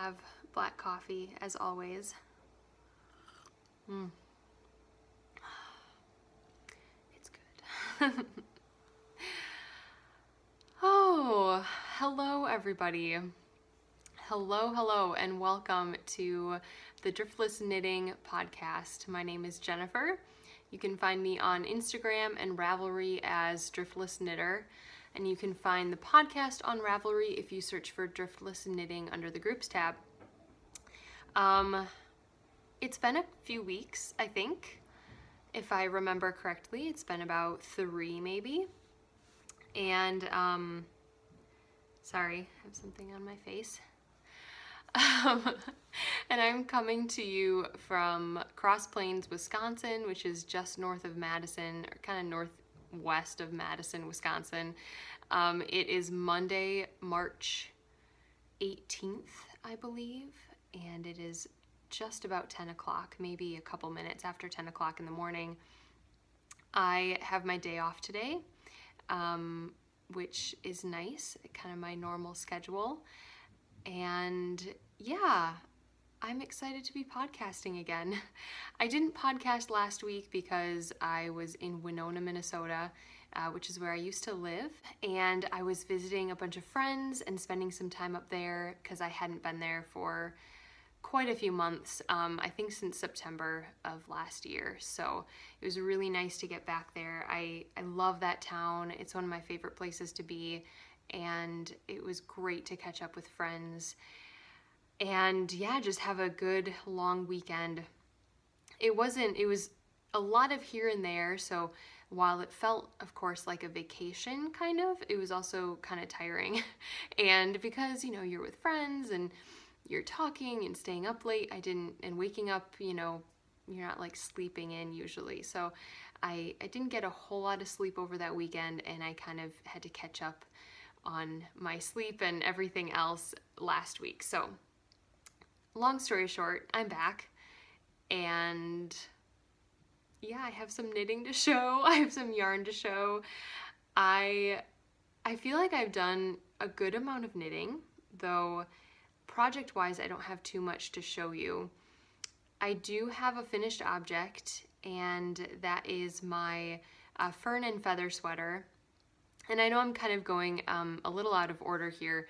have black coffee as always. It's good. Oh, hello everybody. Hello, and welcome to the Driftless Knitting Podcast. My name is Jennifer. You can find me on Instagram and Ravelry as Driftless Knitter, and you can find the podcast on Ravelry if you search for Driftless Knitting under the Groups tab. It's been a few weeks, I think, if I remember correctly. It's been about 3 maybe, and sorry, I have something on my face. And I'm coming to you from Cross Plains, Wisconsin, which is just north of Madison, or kind of northwest of Madison, Wisconsin. It is Monday, March 18th, I believe, and it is just about 10 o'clock, maybe a couple minutes after 10 o'clock in the morning. I have my day off today, which is nice, kind of my normal schedule. And yeah, I'm excited to be podcasting again. I didn't podcast last week because I was in Winona, Minnesota, which is where I used to live. And I was visiting a bunch of friends and spending some time up there because I hadn't been there for quite a few months, I think since September of last year. So it was really nice to get back there. I love that town. It's one of my favorite places to be. And it was great to catch up with friends and yeah, just have a good long weekend. It was a lot of here and there, so while it felt of course like a vacation kind of, it was also kind of tiring. And because, you know, you're with friends and you're talking and staying up late, and waking up, you know, you're not like sleeping in usually. So I didn't get a whole lot of sleep over that weekend, and I kind of had to catch up on my sleep and everything else last week. So long story short, I'm back, and yeah, I have some knitting to show. I have some yarn to show. I feel like I've done a good amount of knitting, though project-wise I don't have too much to show you. I do have a finished object, and that is my fern and feather sweater. And I know I'm kind of going a little out of order here.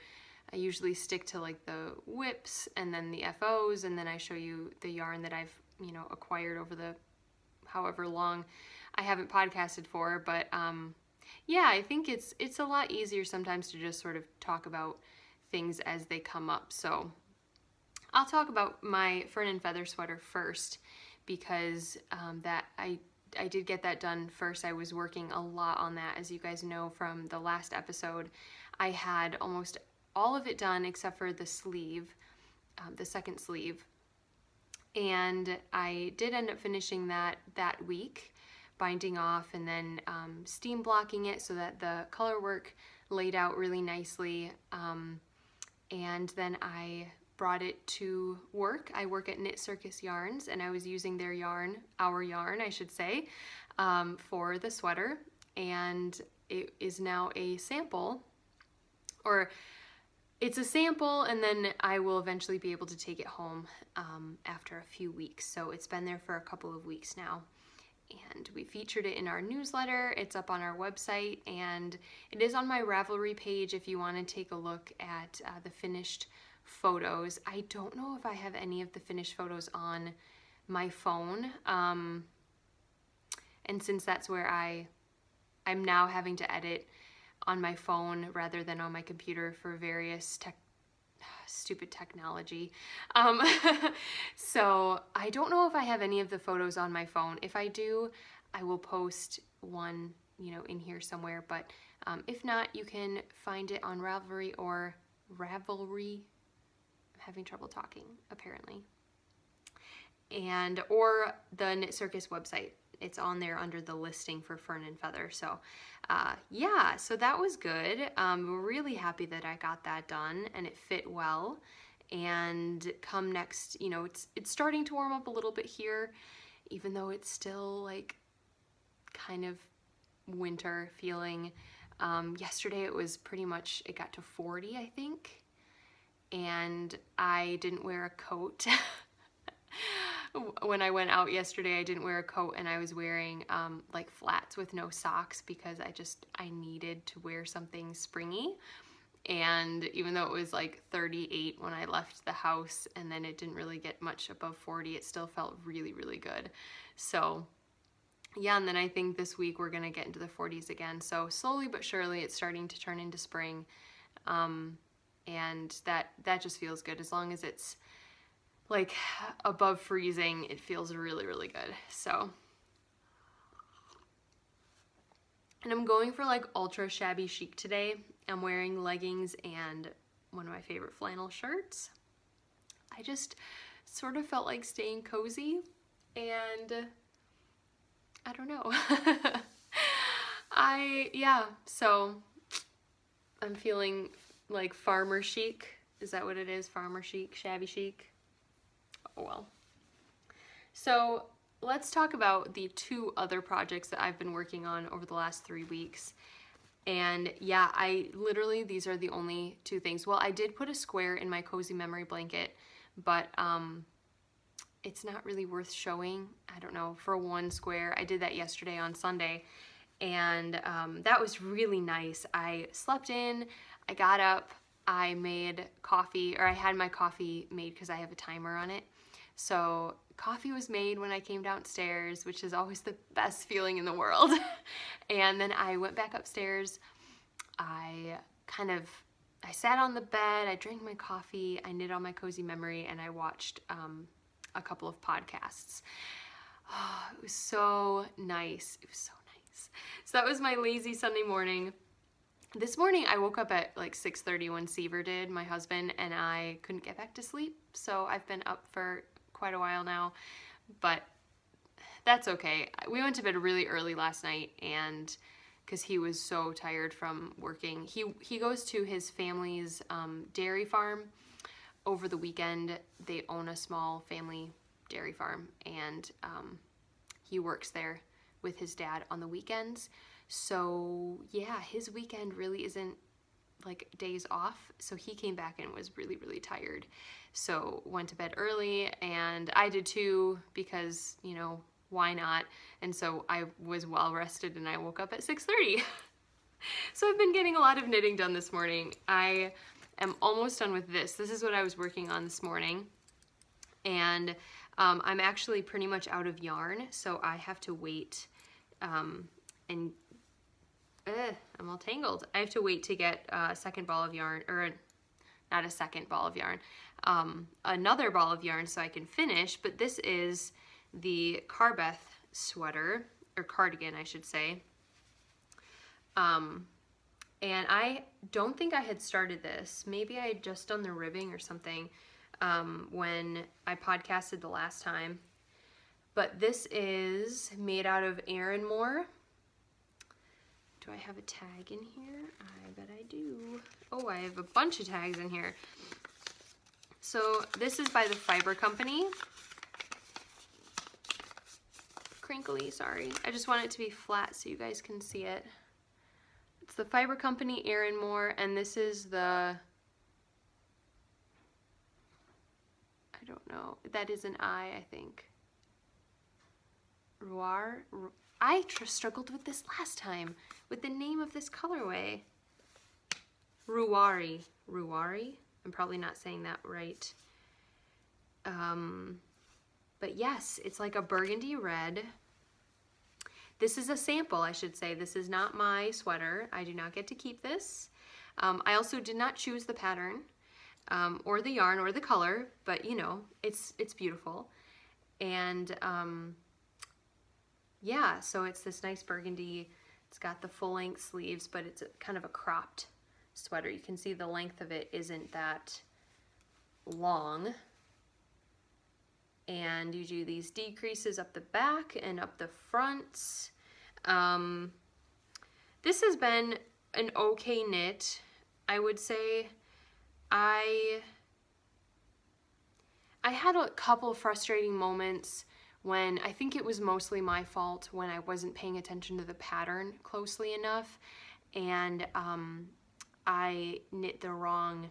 I usually stick to like the whips and then the FOs, and then I show you the yarn that I've, you know, acquired over the however long I haven't podcasted for. But yeah, I think it's a lot easier sometimes to just sort of talk about things as they come up. So I'll talk about my fern and feather sweater first, because that I did get that done first. I was working a lot on that, as you guys know from the last episode. I had almost all of it done except for the sleeve, the second sleeve. And I did end up finishing that week, binding off and then steam blocking it so that the color work laid out really nicely. And then I brought it to work. I work at Knit Circus Yarns, and I was using their yarn, our yarn I should say, for the sweater. And it is now a sample, or it's a sample, and then I will eventually be able to take it home after a few weeks. So it's been there for a couple of weeks now, and we featured it in our newsletter. It's up on our website, and it is on my Ravelry page if you want to take a look at the finished photos. I don't know if I have any of the finished photos on my phone, and since that's where I'm now having to edit on my phone rather than on my computer for various stupid technology. So I don't know if I have any of the photos on my phone. If I do, I will post one, you know, in here somewhere, but if not, you can find it on Ravelry or Ravelry. I'm having trouble talking, apparently. Or the Knit Circus website. It's on there under the listing for fern and feather. So yeah, so that was good. We're really happy that I got that done and it fit well. And come next, you know, it's starting to warm up a little bit here, even though it's still like kind of winter feeling. Yesterday it was pretty much, it got to 40, I think. and I didn't wear a coat. When I went out yesterday, I didn't wear a coat, and I was wearing like flats with no socks because I needed to wear something springy. And even though it was like 38 when I left the house, and then it didn't really get much above 40, it still felt really, really good. So yeah, and then I think this week we're gonna get into the 40s again. So slowly but surely it's starting to turn into spring. And that just feels good. As long as it's like above freezing, it feels really, really good. So, and I'm going for like ultra shabby chic today. I'm wearing leggings and one of my favorite flannel shirts. I just sort of felt like staying cozy, and I don't know. So I'm feeling like farmer chic. Is that what it is? Farmer chic, shabby chic? Oh well. So let's talk about the 2 other projects that I've been working on over the last 3 weeks. And yeah, these are the only 2 things. Well, I did put a square in my cozy memory blanket, but it's not really worth showing. I don't know, for 1 square. I did that yesterday on Sunday, and that was really nice. I slept in, I got up, I made coffee, or I had my coffee made because I have a timer on it. So coffee was made when I came downstairs, which is always the best feeling in the world. And then I went back upstairs. I sat on the bed, I drank my coffee, I knit on my cozy memory, and I watched a couple of podcasts. Oh, it was so nice. It was so nice. So that was my lazy Sunday morning. This morning I woke up at like 6:30 when Seaver did, my husband, and I couldn't get back to sleep. So I've been up for quite a while now, but that's okay. We went to bed really early last night, and because he was so tired from working. He goes to his family's dairy farm over the weekend. They own a small family dairy farm, and he works there with his dad on the weekends. So yeah, his weekend really isn't like days off. So he came back and was really, really tired. So went to bed early, and I did too, because, you know, why not? And so I was well rested, and I woke up at 6:30. So I've been getting a lot of knitting done this morning. I am almost done with this. This is what I was working on this morning. And I'm actually pretty much out of yarn, so I have to wait, and I'm all tangled. I have to wait to get a second ball of yarn, or not a second ball of yarn, another ball of yarn so I can finish. But this is the Carbeth sweater, or cardigan I should say. And I don't think I had started this. Maybe I had just done the ribbing or something when I podcasted the last time. But this is made out of Erin Moore. Do I have a tag in here? I bet I do. Oh, I have a bunch of tags in here. So this is by the Fiber Company. Crinkly, sorry. I just want it to be flat so you guys can see it. It's the Fiber Company Erin Moore, and this is the, I don't know, that is an I think. Ruar? I struggled with this last time, with the name of this colorway. Ruari. Ruari? I'm probably not saying that right. But yes, it's like a burgundy red. This is a sample, I should say. This is not my sweater. I do not get to keep this. I also did not choose the pattern, or the yarn, or the color, but you know, it's beautiful. And yeah, so it's this nice burgundy. It's got the full length sleeves, but it's kind of a cropped sweater. You can see the length of it isn't that long. And you do these decreases up the back and up the fronts. This has been an okay knit, I would say. I had a couple of frustrating moments when I think it was mostly my fault when I wasn't paying attention to the pattern closely enough, and I knit the wrong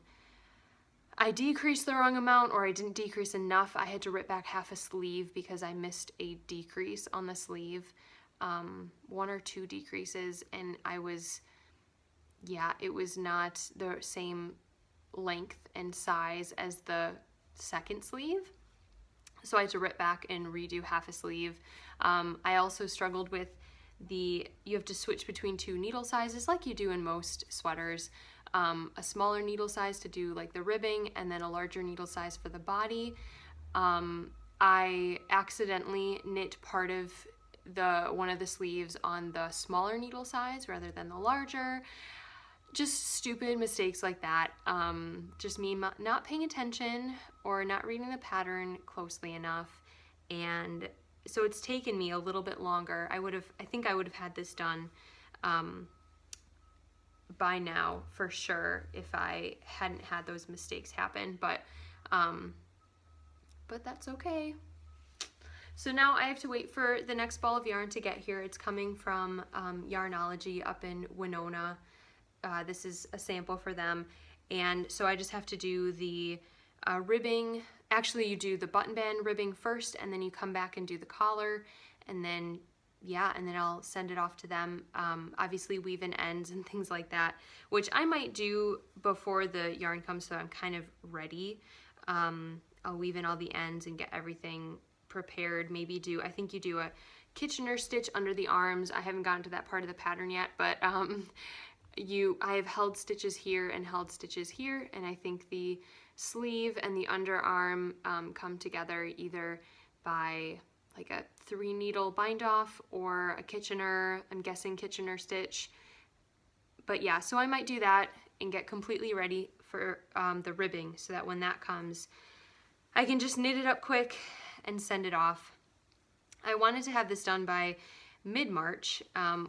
I decreased the wrong amount or I didn't decrease enough. I had to rip back half a sleeve because I missed a decrease on the sleeve, 1 or 2 decreases, and I was, yeah, it was not the same length and size as the second sleeve. So I had to rip back and redo half a sleeve. I also struggled with you have to switch between 2 needle sizes like you do in most sweaters. A smaller needle size to do like the ribbing, and then a larger needle size for the body. I accidentally knit part of one of the sleeves on the smaller needle size rather than the larger. Just stupid mistakes like that. Just me not paying attention or not reading the pattern closely enough. And so it's taken me a little bit longer. I think I would have had this done by now for sure if I hadn't had those mistakes happen, but that's okay. So now I have to wait for the next ball of yarn to get here. It's coming from Yarnology up in Winona. This is a sample for them, and so I just have to do the ribbing. Actually, you do the button band ribbing first, and then you come back and do the collar, and then yeah, and then I'll send it off to them. Obviously weave in ends and things like that, which I might do before the yarn comes, so I'm kind of ready. I'll weave in all the ends and get everything prepared. Maybe I think you do a Kitchener stitch under the arms. I haven't gotten to that part of the pattern yet, but I have held stitches here and held stitches here, and I think the sleeve and the underarm come together either by like a 3 needle bind off or a Kitchener, I'm guessing Kitchener stitch. But yeah, so I might do that and get completely ready for the ribbing so that when that comes, I can just knit it up quick and send it off. I wanted to have this done by mid-March,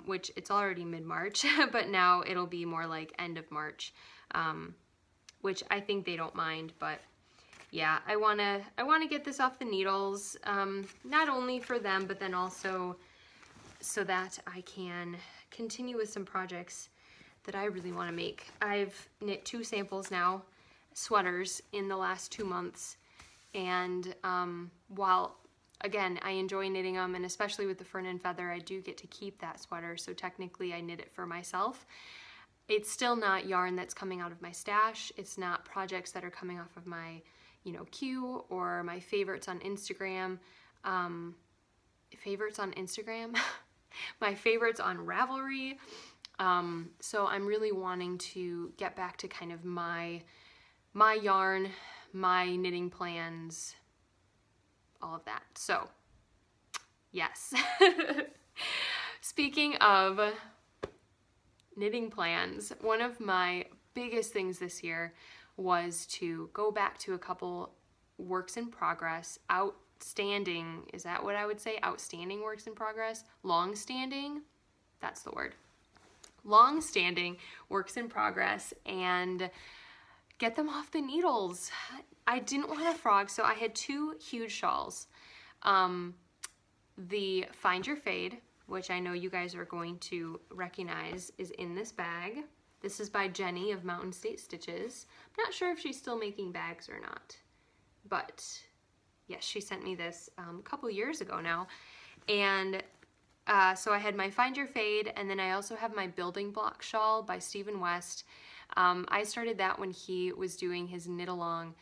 which it's already mid-March, but now it'll be more like end of March, which I think they don't mind, but yeah, I wanna get this off the needles, not only for them, but then also so that I can continue with some projects that I really want to make. I've knit 2 samples now, sweaters, in the last 2 months, and while again I enjoy knitting them, and especially with the Fern and Feather, I do get to keep that sweater, so technically I knit it for myself. It's still not yarn that's coming out of my stash. It's not projects that are coming off of my queue or my favorites on Instagram. Favorites on Instagram? My favorites on Ravelry. So I'm really wanting to get back to kind of my yarn, my knitting plans, all of that. So, yes. Speaking of knitting plans, one of my biggest things this year was to go back to a couple works in progress, outstanding, is that what I would say? Outstanding works in progress? Long-standing? That's the word. Long-standing works in progress, and get them off the needles. I didn't want a frog, so I had 2 huge shawls. The Find Your Fade, which I know you guys are going to recognize, is in this bag. This is by Jenny of Mountain State Stitches. I'm not sure if she's still making bags or not, but yes, she sent me this a couple years ago now. And so I had my Find Your Fade, and then I also have my Building Block Shawl by Stephen West. I started that when he was doing his knit along.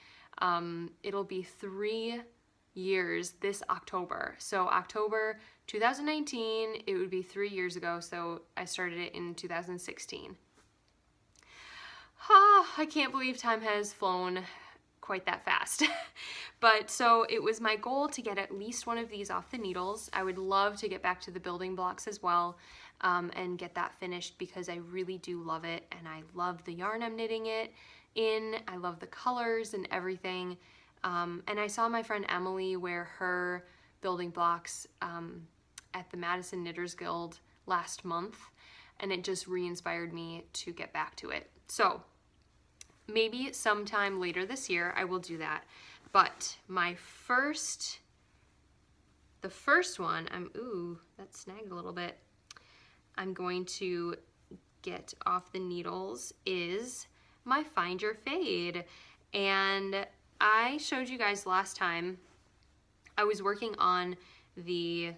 It'll be 3 years this October. So October 2019, it would be 3 years ago, so I started it in 2016. I can't believe time has flown quite that fast. But so it was my goal to get at least one of these off the needles. I would love to get back to the building blocks as well, and get that finished because I really do love it, and I love the yarn I'm knitting it in. I love the colors and everything. And I saw my friend Emily wear her building blocks at the Madison Knitters Guild last month, and it just re-inspired me to get back to it. So maybe sometime later this year I will do that. But the first one, ooh, that snagged a little bit, I'm going to get off the needles is my Find Your Fade. And I showed you guys last time, I was working on the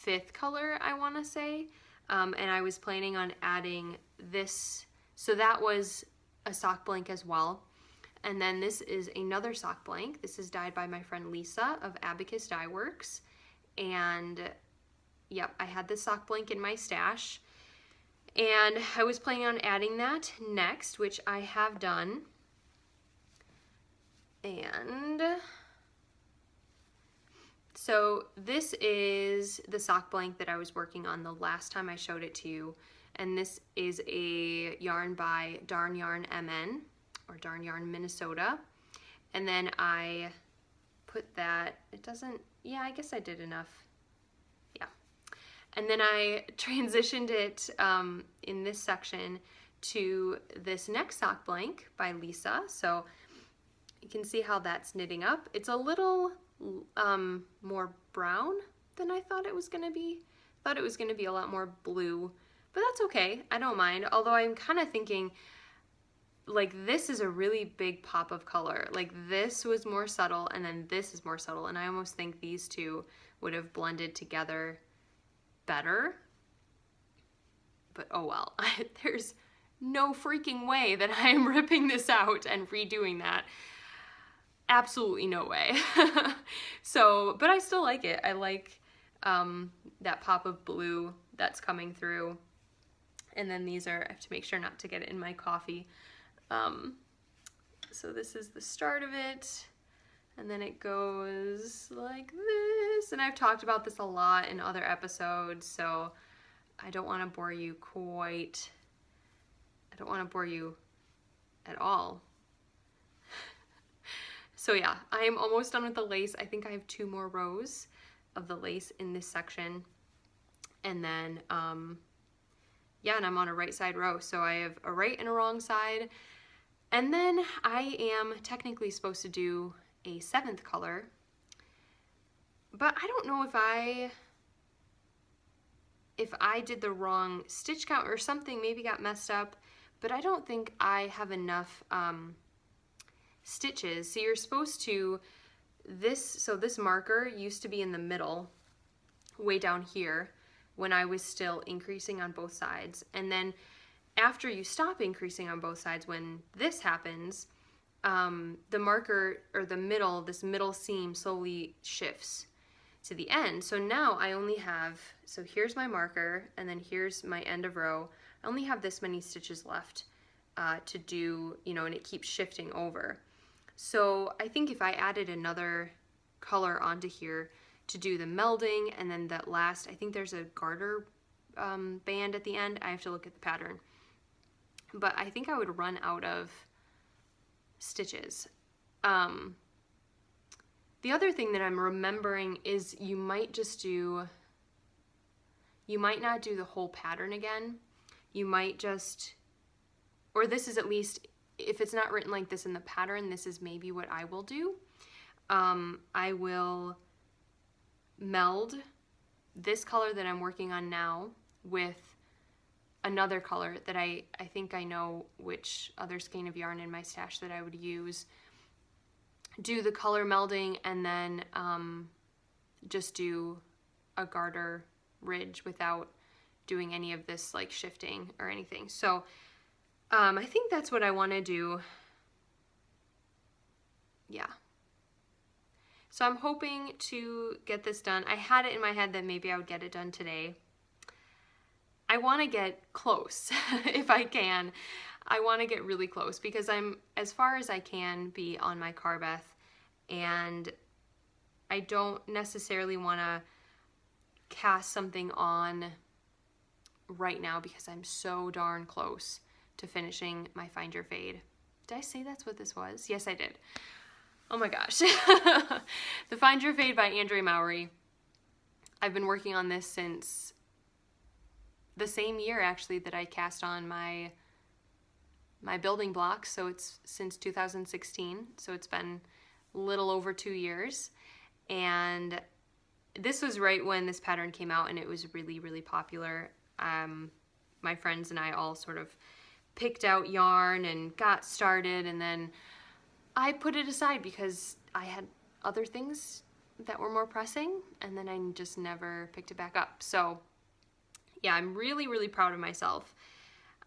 5th color, I want to say, and I was planning on adding this. So that was a sock blank as well. And then this is another sock blank. This is dyed by my friend Lisa of Abacus Dye Works. And yep, I had this sock blank in my stash. And I was planning on adding that next, which I have done. And so this is the sock blank that I was working on the last time I showed it to you. And this is a yarn by Darn Yarn MN, or Darn Yarn Minnesota. And then I put that, it doesn't, yeah, I guess I did enough. Yeah. And then I transitioned it in this section to this next sock blank by Lisa. So you can see how that's knitting up. It's a little more brown than I thought it was gonna be. I thought it was gonna be a lot more blue, but that's okay. I don't mind. Although I'm kind of thinking, like, this is a really big pop of color. Like, this was more subtle, and then this is more subtle, and I almost think these two would have blended together better. But oh well. There's no freaking way that I am ripping this out and redoing that. Absolutely no way. So, but I still like it. I like that pop of blue that's coming through. And then these are, I have to make sure not to get it in my coffee. So this is the start of it, and then it goes like this, and I've talked about this a lot in other episodes, so I don't want to bore you at all. So yeah, I am almost done with the lace. I think I have 2 more rows of the lace in this section, and then yeah, and I'm on a right side row, so I have a right and a wrong side. And then I am technically supposed to do a 7th color, but I don't know if I did the wrong stitch count or something maybe got messed up, but I don't think I have enough stitches. So you're supposed to, so this marker used to be in the middle, way down here, when I was still increasing on both sides. And then after you stop increasing on both sides, when this happens, the marker, or the middle, this middle seam slowly shifts to the end. So now I only have, so here's my marker, and then here's my end of row. I only have this many stitches left to do, you know, and it keeps shifting over. So I think if I added another color onto here to do the melding, and then that last, I think there's a garter band at the end. I have to look at the pattern. But I think I would run out of stitches. The other thing that I'm remembering is you might not do the whole pattern again. You might just, or this is at least, if it's not written like this in the pattern, this is maybe what I will do. I will meld this color that I'm working on now with another color that I think I know which other skein of yarn in my stash that I would use. Do the color melding, and then just do a garter ridge without doing any of this like shifting or anything. So I think that's what I want to do. Yeah. So I'm hoping to get this done. I had it in my head that maybe I would get it done today. I want to get close if I can. I want to get really close because I'm as far as I can be on my Carbeth, and I don't necessarily want to cast something on right now because I'm so darn close to finishing my Find Your Fade. Did I say that's what this was? Yes, I did. Oh my gosh. The Find Your Fade by Andrea Mowry. I've been working on this since the same year actually that I cast on my building blocks, so it's since 2016, so it's been a little over 2 years. And this was right when this pattern came out and it was really, really popular. My friends and I all sort of picked out yarn and got started, and then I put it aside because I had other things that were more pressing, and then I just never picked it back up. So yeah, I'm really, really proud of myself.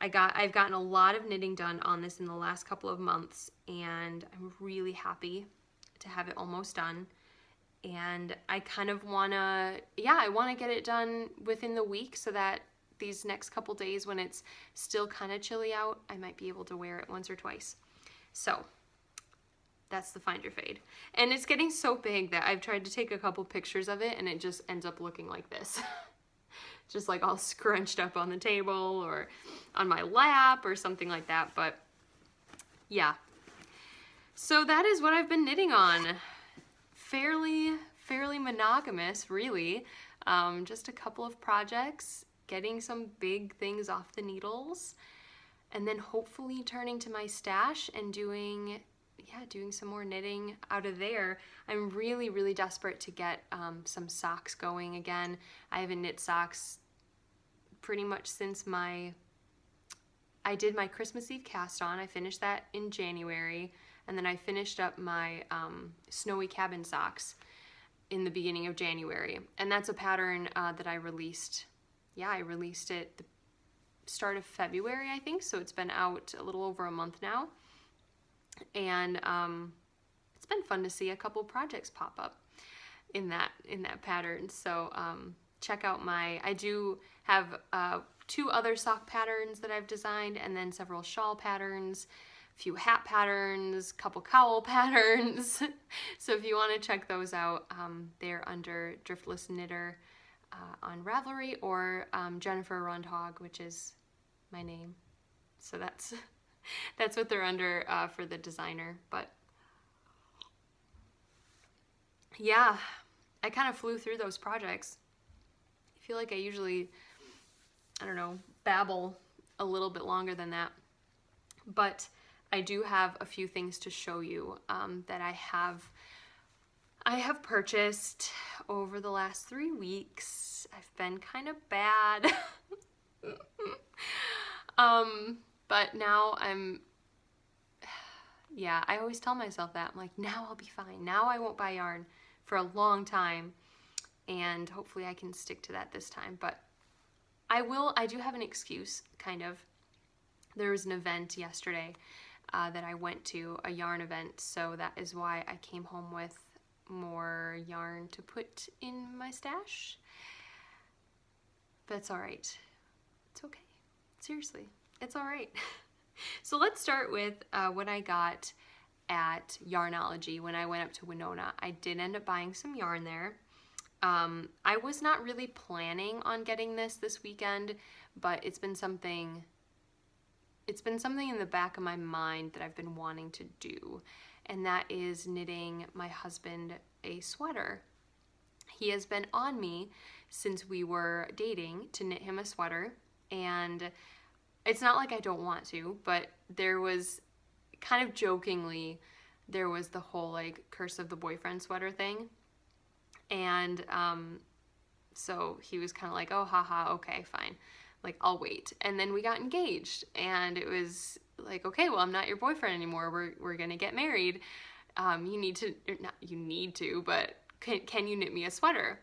I've gotten a lot of knitting done on this in the last couple of months, and I'm really happy to have it almost done. And I kind of wanna, I wanna get it done within the week so that these next couple days when it's still kind of chilly out, I might be able to wear it once or twice. So that's the Find Your Fade. And it's getting so big that I've tried to take a couple pictures of it and it just ends up looking like this. Just like all scrunched up on the table or on my lap or something like that. But yeah. So that is what I've been knitting on. Fairly monogamous, really. Just a couple of projects, getting some big things off the needles, and then hopefully turning to my stash and doing some more knitting out of there. I'm really, really desperate to get some socks going again. I haven't knit socks pretty much since I did my Christmas Eve cast on. I finished that in January, and then I finished up my snowy cabin socks in the beginning of January. And that's a pattern that I released. Yeah, I released it the start of February, I think, so it's been out a little over a month now. And it's been fun to see a couple projects pop up in that pattern. So check out I do have 2 other sock patterns that I've designed, and then several shawl patterns, a few hat patterns, couple cowl patterns. So if you want to check those out, they're under Driftless Knitter on Ravelry, or Jennifer Rundhog, which is my name. So that's what they're under for the designer. But yeah, I kind of flew through those projects. I feel like I usually, I don't know, babble a little bit longer than that. But I do have a few things to show you that I have purchased over the last 3 weeks. I've been kind of bad. But now I always tell myself that. I'm like, now I'll be fine. Now I won't buy yarn for a long time, and hopefully I can stick to that this time. But I do have an excuse, kind of. There was an event yesterday that I went to, a yarn event, so that is why I came home with more yarn to put in my stash. That's all right. It's okay. Seriously, it's all right. So let's start with what I got at Yarnology when I went up to Winona. I did end up buying some yarn there. I was not really planning on getting this weekend, but it's been something in the back of my mind that I've been wanting to do, and that is knitting my husband a sweater. He has been on me since we were dating to knit him a sweater, and it's not like I don't want to, but there was kind of jokingly, there was the whole like curse of the boyfriend sweater thing. And so he was kind of like, oh, haha, okay, fine. Like, I'll wait. And then we got engaged, and it was like, okay, well, I'm not your boyfriend anymore. We're gonna get married. You need to, or not you need to, but can you knit me a sweater?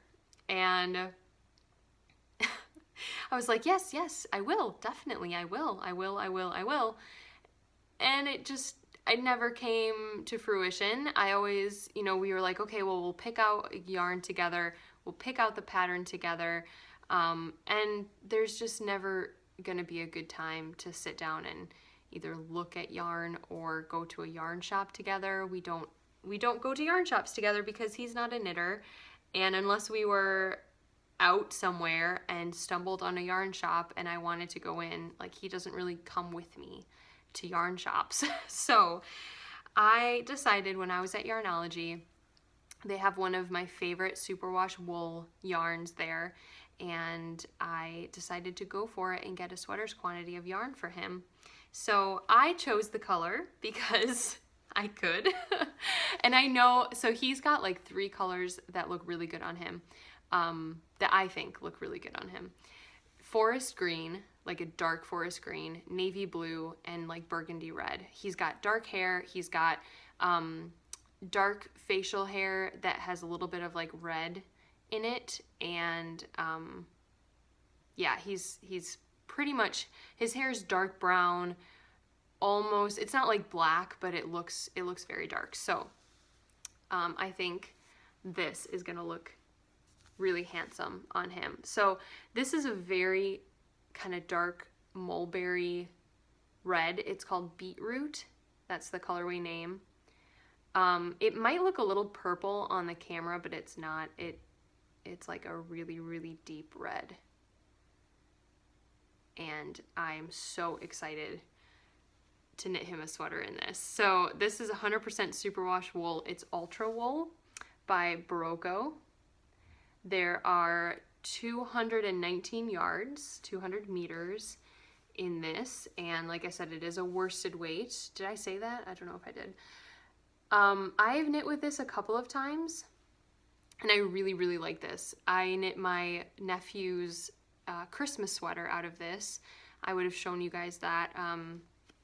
And I was like, yes, I will, definitely, I will. And it never came to fruition. I always, we were like, okay, well, we'll pick out yarn together, we'll pick out the pattern together, and there's just never gonna be a good time to sit down and either look at yarn or go to a yarn shop together. We don't go to yarn shops together because he's not a knitter, and unless we were out somewhere and stumbled on a yarn shop and I wanted to go in, like, he doesn't really come with me to yarn shops. So I decided when I was at Yarnology, they have one of my favorite superwash wool yarns there, and I decided to go for it and get a sweater's quantity of yarn for him. So I chose the color because I could. And I know, so he's got like 3 colors that look really good on him, that I think look really good on him. forest green, like a dark forest green, navy blue, and like burgundy red. He's got dark hair. He's got dark facial hair that has a little bit of like red in it, and yeah, he's pretty much, his hair is dark brown, almost, it's not like black, but it looks very dark. So I think this is gonna look really handsome on him. So this is a very kind of dark mulberry red. It's called Beetroot. That's the colorway name. It might look a little purple on the camera, but it's not. It's like a really, really deep red. And I'm so excited to knit him a sweater in this. So this is 100% superwash wool. It's Ultra Wool by Barocco. There are 219 yards, 200 meters in this. And like I said, it is a worsted weight. Did I say that? I don't know if I did. I've knit with this a couple of times, and I really, really like this. I knit my nephew's Christmas sweater out of this. I would have shown you guys that a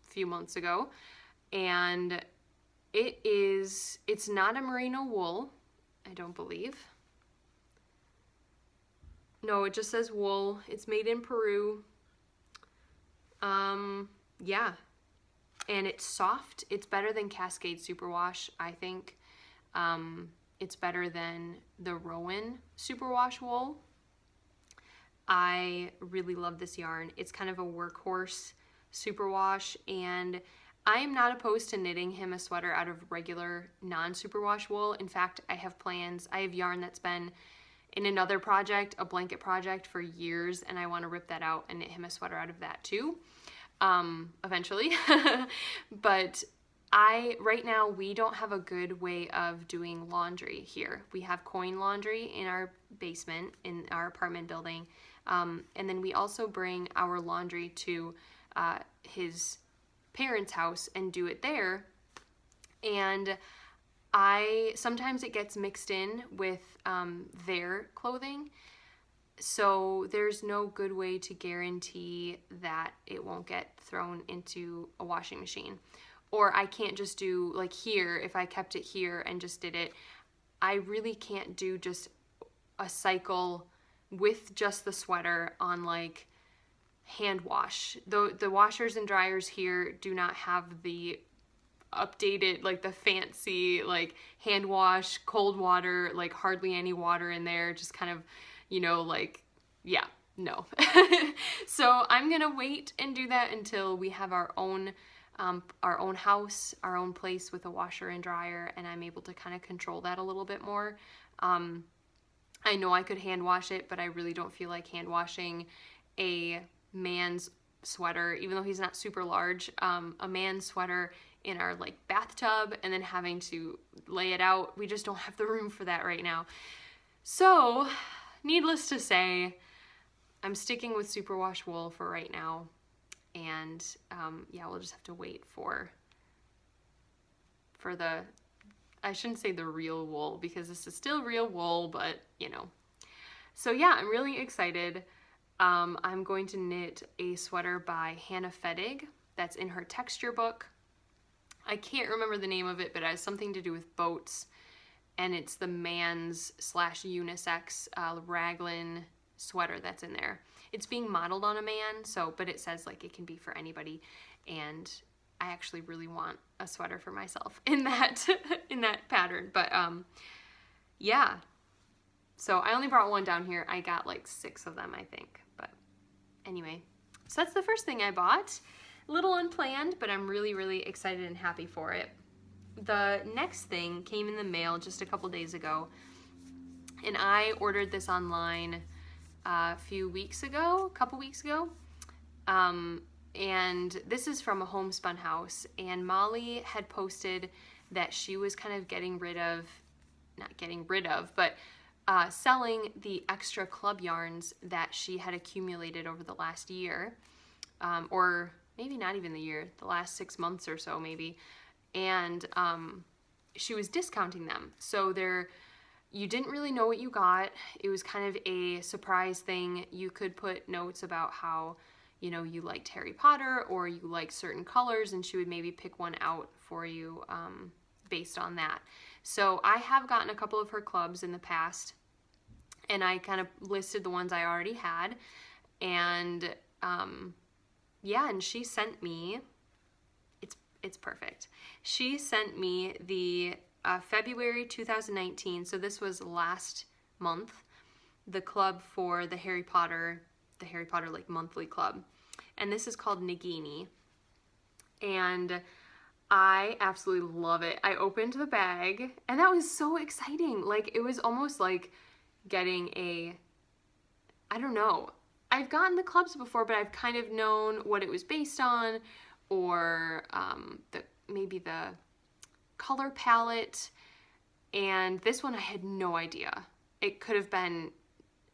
few months ago. And it's not a merino wool, I don't believe. No, it just says wool. It's made in Peru. Yeah. And it's soft. It's better than Cascade Superwash, I think. It's better than the Rowan Superwash wool. I really love this yarn. It's kind of a workhorse superwash, and I am not opposed to knitting him a sweater out of regular non-superwash wool. In fact, I have plans. I have yarn that's been in another project, a blanket project, for years, and I want to rip that out and knit him a sweater out of that too, eventually. But right now, we don't have a good way of doing laundry here. We have coin laundry in our basement, in our apartment building, and then we also bring our laundry to his parents' house and do it there. And sometimes it gets mixed in with their clothing, so there's no good way to guarantee that it won't get thrown into a washing machine. Or I can't just do, like here, if I kept it here and just did it, I really can't do just a cycle with just the sweater on like hand wash. The washers and dryers here do not have the updated, like the fancy, like hand wash, cold water, like hardly any water in there, just kind of, you know, like, yeah, no. So I'm gonna wait and do that until we have our own house, our own place with a washer and dryer, and I'm able to kind of control that a little bit more. I know I could hand wash it, but I really don't feel like hand washing a man's sweater, even though he's not super large, a man's sweater in our like bathtub and then having to lay it out. We just don't have the room for that right now. So needless to say, I'm sticking with superwash wool for right now. And yeah, we'll just have to wait for the, I shouldn't say the real wool, because this is still real wool, but you know. So yeah, I'm really excited. I'm going to knit a sweater by Hannah Fedig that's in her texture book. I can't remember the name of it, but it has something to do with boats, and it's the man's / unisex raglan sweater that's in there. It's being modeled on a man, so, but it says like it can be for anybody, and I actually really want a sweater for myself in that in that pattern. But yeah, so I only brought one down here. I got like 6 of them, I think. But anyway, so that's the first thing I bought. A little unplanned, but I'm really, really excited and happy for it. The next thing came in the mail just a couple days ago, and I ordered this online a couple weeks ago. And this is from a homespun house, and Molly had posted that she was kind of selling the extra club yarns that she had accumulated over the last year, or maybe not even the year, the last 6 months or so maybe, and she was discounting them. So they're you didn't really know what you got. It was kind of a surprise thing. You could put notes about how, you know, you liked Harry Potter or you liked certain colors, and she would maybe pick one out for you based on that. So I have gotten a couple of her clubs in the past, and I kind of listed the ones I already had. And yeah, and she sent me, it's perfect. She sent me the February 2019, so this was last month, the club for the Harry Potter like monthly club. And this is called Nagini. And I absolutely love it. I opened the bag, and that was so exciting. Like, it was almost like getting I don't know. I've gotten the clubs before, but I've kind of known what it was based on, or maybe the color palette. And this one I had no idea. It could have been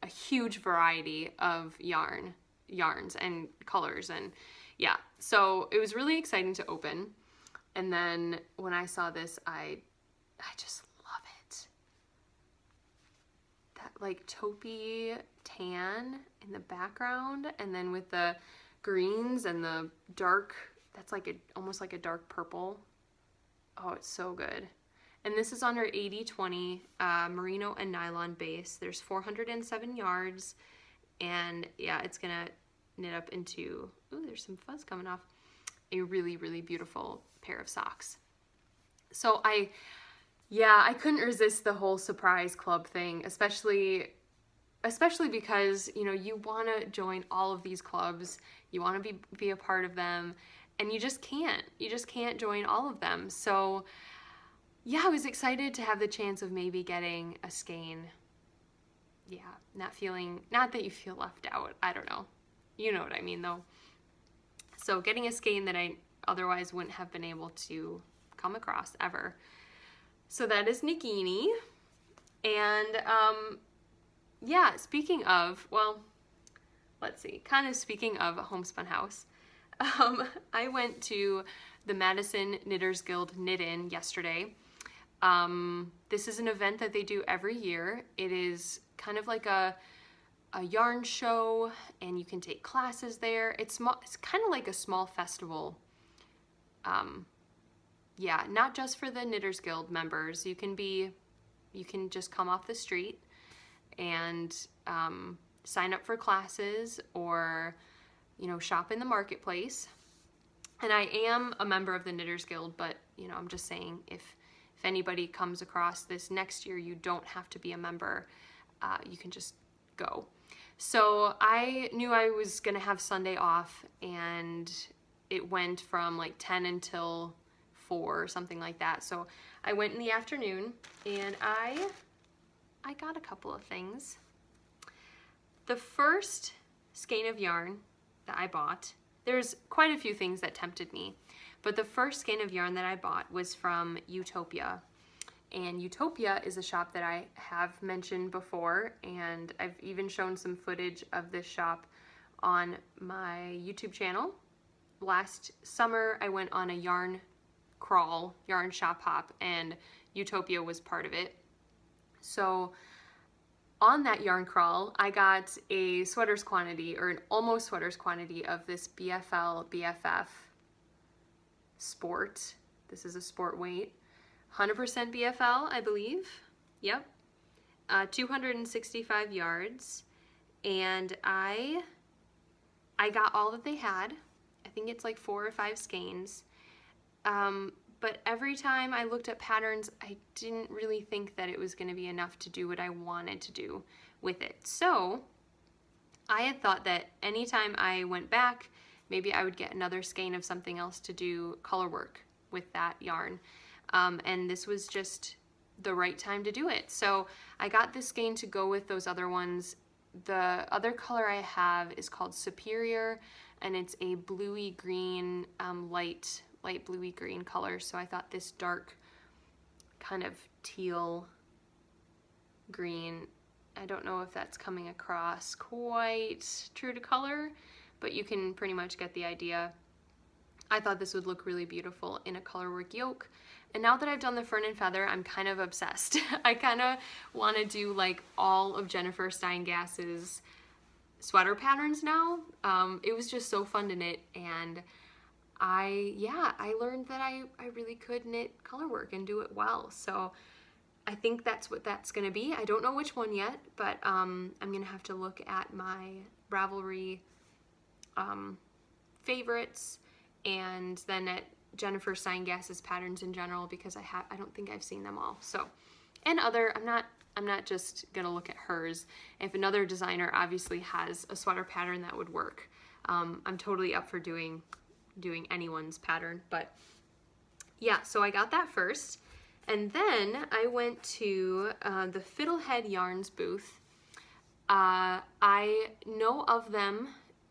a huge variety of yarns and colors, and yeah. So it was really exciting to open. And then when I saw this, I just love it. That like taupey tan in the background, and then with the greens and the dark, that's like almost like a dark purple. Oh, it's so good. And this is on her 80/20 merino and nylon base. There's 407 yards, and yeah, it's gonna knit up into, ooh, there's some fuzz coming off, a really, really beautiful pair of socks. So I couldn't resist the whole surprise club thing, especially because, you know, you want to join all of these clubs, you want to be a part of them, and you just can't join all of them. So yeah, I was excited to have the chance of maybe getting a skein. Yeah, not that you feel left out, I don't know. You know what I mean though. So getting a skein that I otherwise wouldn't have been able to come across ever. So that is Nagini. And yeah, speaking of, well, let's see, kind of speaking of Homespun House, I went to the Madison Knitters Guild Knit-In yesterday. This is an event that they do every year. It is kind of like a yarn show, and you can take classes there. It's kind of like a small festival. Yeah, not just for the Knitters Guild members. You can just come off the street and sign up for classes, or, you know, shop in the marketplace. And I am a member of the Knitters Guild, but, you know, I'm just saying, if anybody comes across this next year, you don't have to be a member. You can just go. So I knew I was gonna have Sunday off, and it went from like 10 until 4 or something like that. So I went in the afternoon, and I got a couple of things. The first skein of yarn that I bought, there's quite a few things that tempted me, but the first skein of yarn that I bought was from Utopia. And Utopia is a shop that I have mentioned before, and I've even shown some footage of this shop on my YouTube channel. Last summer, I went on a yarn crawl, yarn shop hop, and Utopia was part of it. So on that yarn crawl, I got a sweater's quantity, or an almost sweater's quantity, of this BFF Sport. This is a sport weight. 100% BFL, I believe. Yep. 265 yards. And I got all that they had. I think it's like 4 or 5 skeins. But every time I looked at patterns, I didn't really think that it was going to be enough to do what I wanted to do with it. So I had thought that anytime I went back, maybe I would get another skein of something else to do color work with that yarn. And this was just the right time to do it. So I got this skein to go with those other ones. The other color I have is called Superior, and it's a bluey green, light bluey green color. So I thought this dark kind of teal green, I don't know if that's coming across quite true to color, but you can pretty much get the idea. I thought this would look really beautiful in a colorwork yoke. And now that I've done the fern and feather, I'm kind of obsessed. I kind of want to do like all of Jennifer Steingass's sweater patterns now. It was just so fun to knit, and I learned that I really could knit colorwork and do it well. So I think that's what that's gonna be. I don't know which one yet, but I'm gonna have to look at my Ravelry favorites, and then at Jennifer Steingass's patterns in general, because I don't think I've seen them all. So, and other, I'm not just gonna look at hers. If another designer obviously has a sweater pattern that would work, I'm totally up for doing anyone's pattern. But yeah, so I got that first, and then I went to the Fiddlehead Yarns booth. I know of them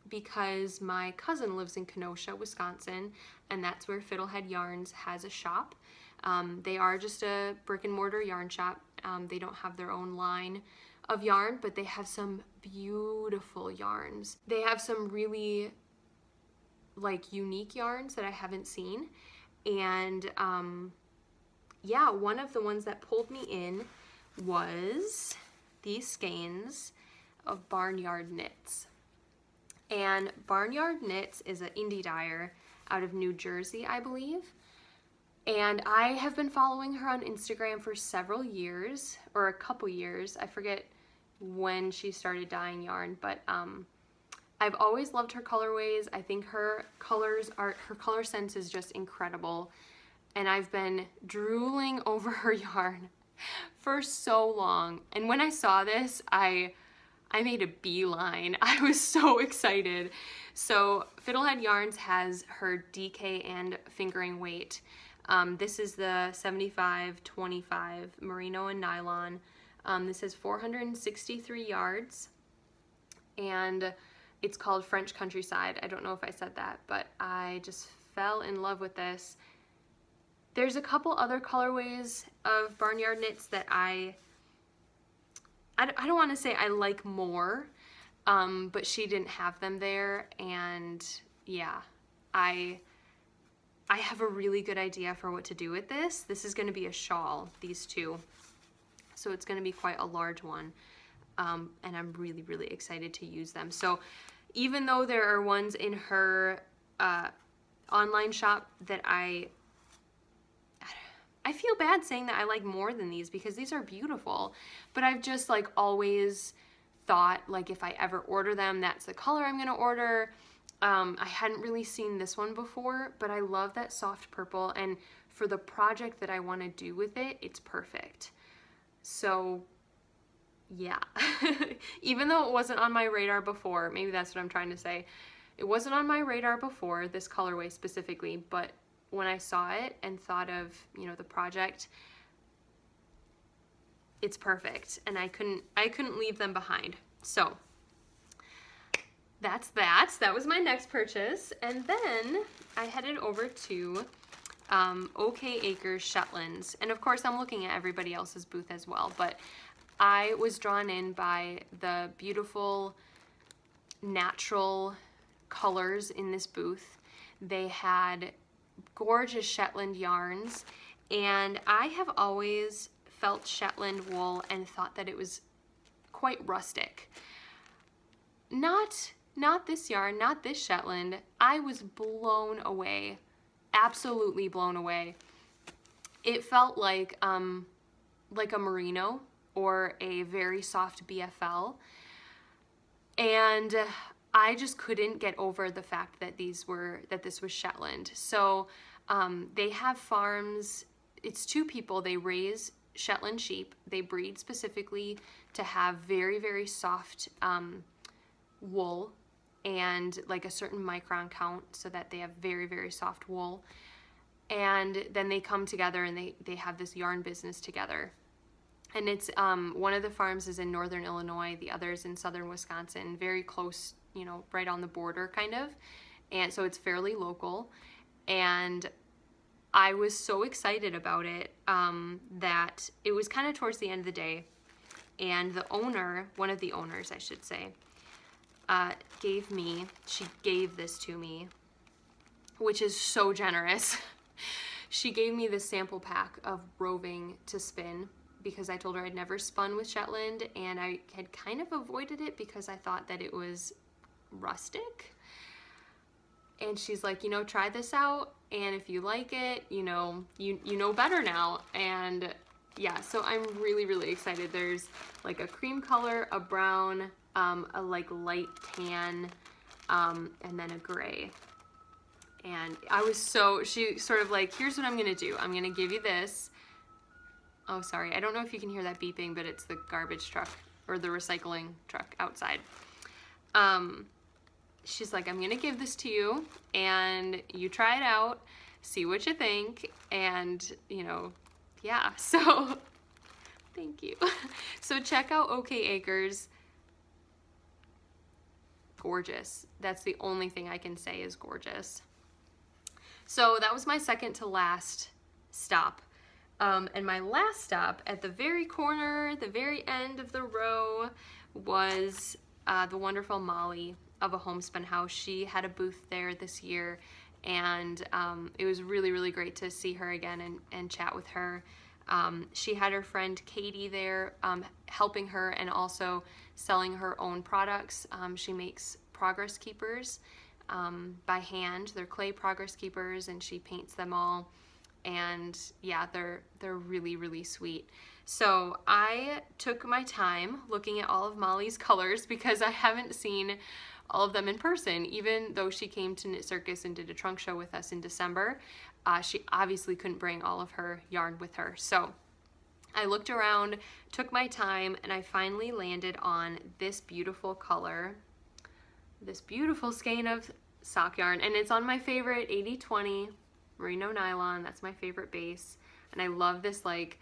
because my cousin lives in Kenosha, Wisconsin, and that's where Fiddlehead Yarns has a shop. They are just a brick and mortar yarn shop. They don't have their own line of yarn, but they have some beautiful yarns. They have some really like unique yarns that I haven't seen. And yeah, one of the ones that pulled me in was these skeins of Barnyard Knits. And Barnyard Knits is an indie dyer out of New Jersey, I believe. And I have been following her on Instagram for several years, or a couple years. I forget when she started dyeing yarn, but I've always loved her colorways. I think her color sense is just incredible. And I've been drooling over her yarn for so long. And when I saw this, I made a beeline. I was so excited. So Fiddlehead Yarns has her DK and fingering weight. This is the 75-25 merino and nylon. This is 463 yards, and it's called French Countryside. I don't know if I said that, but I just fell in love with this. There's a couple other colorways of Barnyard Knits that I don't want to say I like more, but she didn't have them there, and yeah, I have a really good idea for what to do with this. This is going to be a shawl, these two, so it's going to be quite a large one, and I'm really, really excited to use them. So even though there are ones in her online shop that I feel bad saying that I like more than these, because these are beautiful, but I've just like always thought like if I ever order them, that's the color I'm gonna order. I hadn't really seen this one before, but I love that soft purple, and for the project that I want to do with it, it's perfect. So yeah, even though it wasn't on my radar before, maybe that's what I'm trying to say. It wasn't on my radar before, this colorway specifically, but when I saw it and thought of, you know, the project, it's perfect, and I couldn't leave them behind. So that's that. That was my next purchase, and then I headed over to OK Acres Shetlands, and of course I'm looking at everybody else's booth as well, but I was drawn in by the beautiful natural colors in this booth. They had gorgeous Shetland yarns, and I have always felt Shetland wool and thought that it was quite rustic. Not this yarn, not this Shetland. I was blown away, absolutely blown away. It felt like a merino or a very soft BFL, and I just couldn't get over the fact that this was Shetland. So they have farms. It's two people. They raise Shetland sheep. They breed specifically to have very, very soft wool, and like a certain micron count, so that they have very, very soft wool. And then they come together and they have this yarn business together. And it's one of the farms is in northern Illinois, the other is in southern Wisconsin, very close, you know, right on the border kind of. And so it's fairly local. And I was so excited about it that it was kind of towards the end of the day, and the owner, one of the owners I should say, she gave this to me. which is so generous. She gave me this sample pack of roving to spin because I told her I'd never spun with Shetland, and I had kind of avoided it because I thought that it was rustic. And she's like, you know, try this out, and if you like it, you know better now. And yeah, so I'm really excited. There's like a cream color, a brown, a like light tan, and then a gray. And she sort of like, here's what I'm gonna do. I'm gonna give you this. Oh, sorry, I don't know if you can hear that beeping, but it's the garbage truck or the recycling truck outside. She's like, I'm gonna give this to you and you try it out, see what you think, and you know, yeah, so thank you. So check out OK Acres. Gorgeous. That's the only thing I can say is gorgeous. So that was my second to last stop. And my last stop at the very corner, the very end of the row, was the wonderful Molly of A Homespun House. She had a booth there this year, and it was really great to see her again and chat with her. She had her friend Katie there helping her and also selling her own products. She makes progress keepers by hand. They're clay progress keepers, and she paints them all. And yeah, they're really sweet. So I took my time looking at all of Molly's colors because I haven't seen all of them in person. Even though she came to Knit Circus and did a trunk show with us in December, she obviously couldn't bring all of her yarn with her. So I looked around, took my time, and I finally landed on this beautiful color, this beautiful skein of sock yarn, and it's on my favorite 80/20 merino nylon. That's my favorite base, and I love this, like,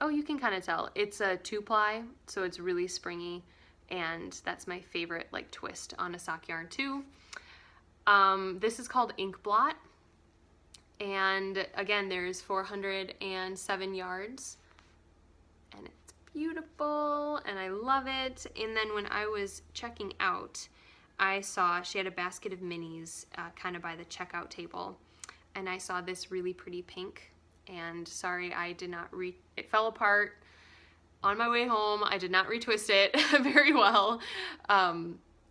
you can kind of tell it's a 2-ply, so it's really springy, and that's my favorite like twist on a sock yarn too. This is called Ink Blot, and again, there's 407 yards, and it's beautiful, and I love it. And then when I was checking out, I saw she had a basket of minis kind of by the checkout table, and I saw this really pretty pink, and sorry, I did not it fell apart on my way home. I did not retwist it very well.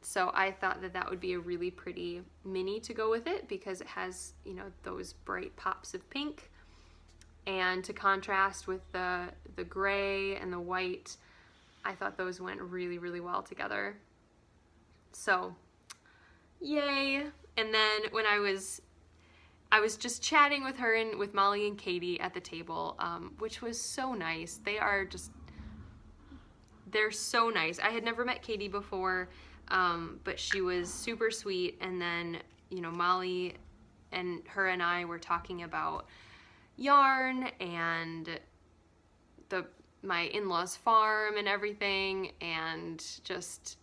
So I thought that that would be a really pretty mini to go with it because it has, you know, those bright pops of pink, and to contrast with the gray and the white, I thought those went really well together. So yay. And then when I was just chatting with her and with Molly and Katie at the table, which was so nice. They're so nice. I had never met Katie before, but she was super sweet. And then, you know, Molly and her and I were talking about yarn and my in-laws' farm and everything, and just,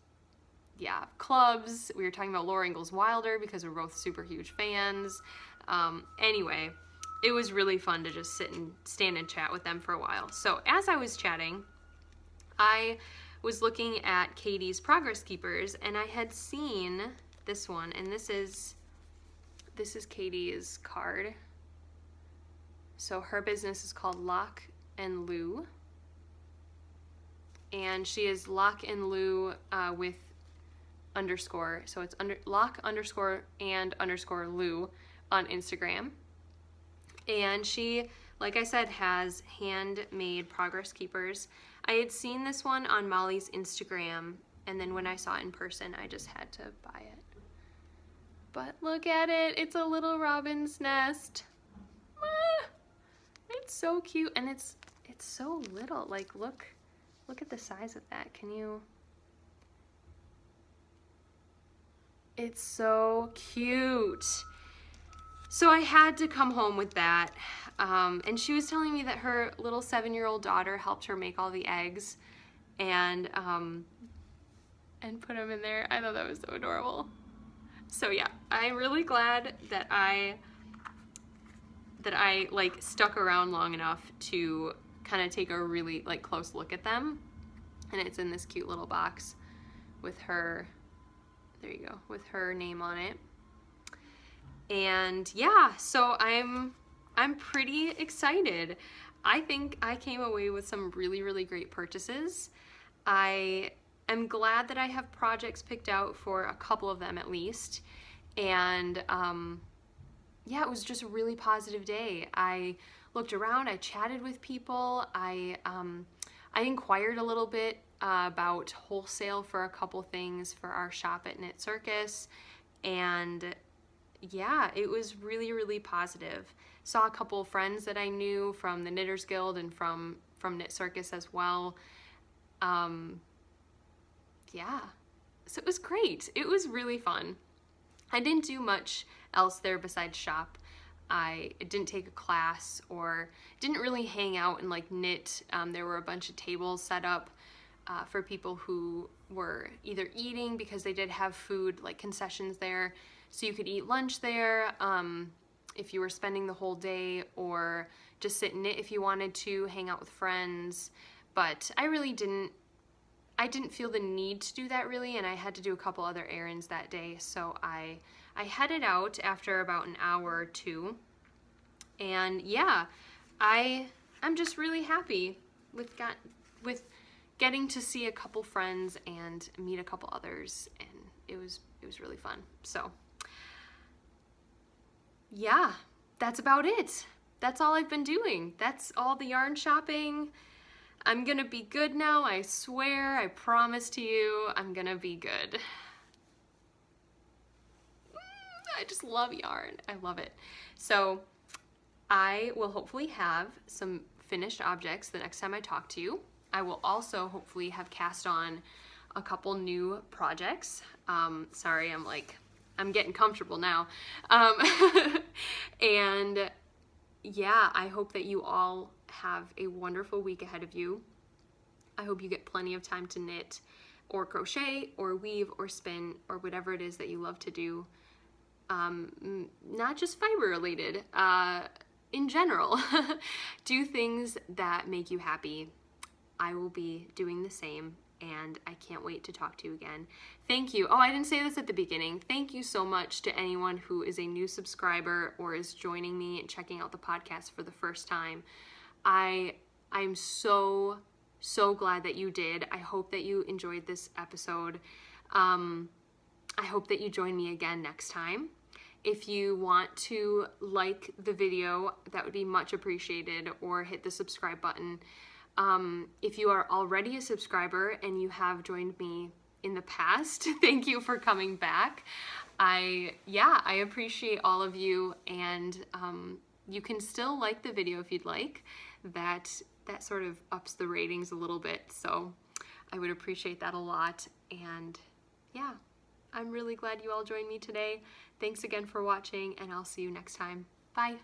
yeah, clubs. We were talking about Laura Ingalls Wilder because we're both super huge fans. Anyway, it was really fun to just stand and chat with them for a while. So as I was chatting, I was looking at Katie's Progress Keepers, and I had seen this one, and this is Katie's card. So her business is called Lock and Lou, and she is Lock and Lou with underscore, so it's Lock underscore and underscore Lou on Instagram. And she, like I said, has handmade progress keepers. I had seen this one on Molly's Instagram, and then when I saw it in person, I just had to buy it. But look at it, it's a little robin's nest. Ah, it's so cute, and it's so little. Like, look at the size of that. Can you? It's so cute. So I had to come home with that. And she was telling me that her little 7-year-old daughter helped her make all the eggs and put them in there. I thought that was so adorable. So yeah, I'm really glad that I like stuck around long enough to kind of take a really like close look at them. And it's in this cute little box with her there you go, with her name on it. And yeah, so I'm pretty excited. I think I came away with some really, really great purchases. I am glad that I have projects picked out for a couple of them at least. And yeah, it was just a really positive day. I looked around, I chatted with people, I inquired a little bit about wholesale for a couple things for our shop at Knit Circus, and yeah, it was really, really positive. Saw a couple of friends that I knew from the Knitters Guild and from Knit Circus as well. Yeah, so it was great. It was really fun. I didn't do much else there besides shop. I didn't take a class or didn't really hang out and like knit. There were a bunch of tables set up for people who were either eating, because they did have food like concessions there, so you could eat lunch there if you were spending the whole day, or just sit and knit if you wanted to, hang out with friends. But I really didn't feel the need to do that really, and I had to do a couple other errands that day, so I headed out after about an hour or two. And yeah, I'm just really happy with getting to see a couple friends and meet a couple others, and it was really fun. So yeah, that's about it. That's all I've been doing. That's all the yarn shopping. I'm gonna be good now, I swear, I promise to you, I'm gonna be good. I just love yarn, I love it. So I will hopefully have some finished objects the next time I talk to you. I will also hopefully have cast on a couple new projects. Sorry, I'm getting comfortable now. And yeah, I hope that you all have a wonderful week ahead of you. I hope you get plenty of time to knit or crochet or weave or spin or whatever it is that you love to do. Not just fiber related, in general. Do things that make you happy. I will be doing the same, and I can't wait to talk to you again. Thank you. Oh, I didn't say this at the beginning. Thank you so much to anyone who is a new subscriber or is joining me and checking out the podcast for the first time. I'm so glad that you did. I hope that you enjoyed this episode. I hope that you join me again next time. If you want to like the video, that would be much appreciated, or hit the subscribe button. If you are already a subscriber and you have joined me in the past, thank you for coming back. I appreciate all of you, and you can still like the video if you'd like. That sort of ups the ratings a little bit, so I would appreciate that a lot. And yeah, I'm really glad you all joined me today. Thanks again for watching, and I'll see you next time. Bye.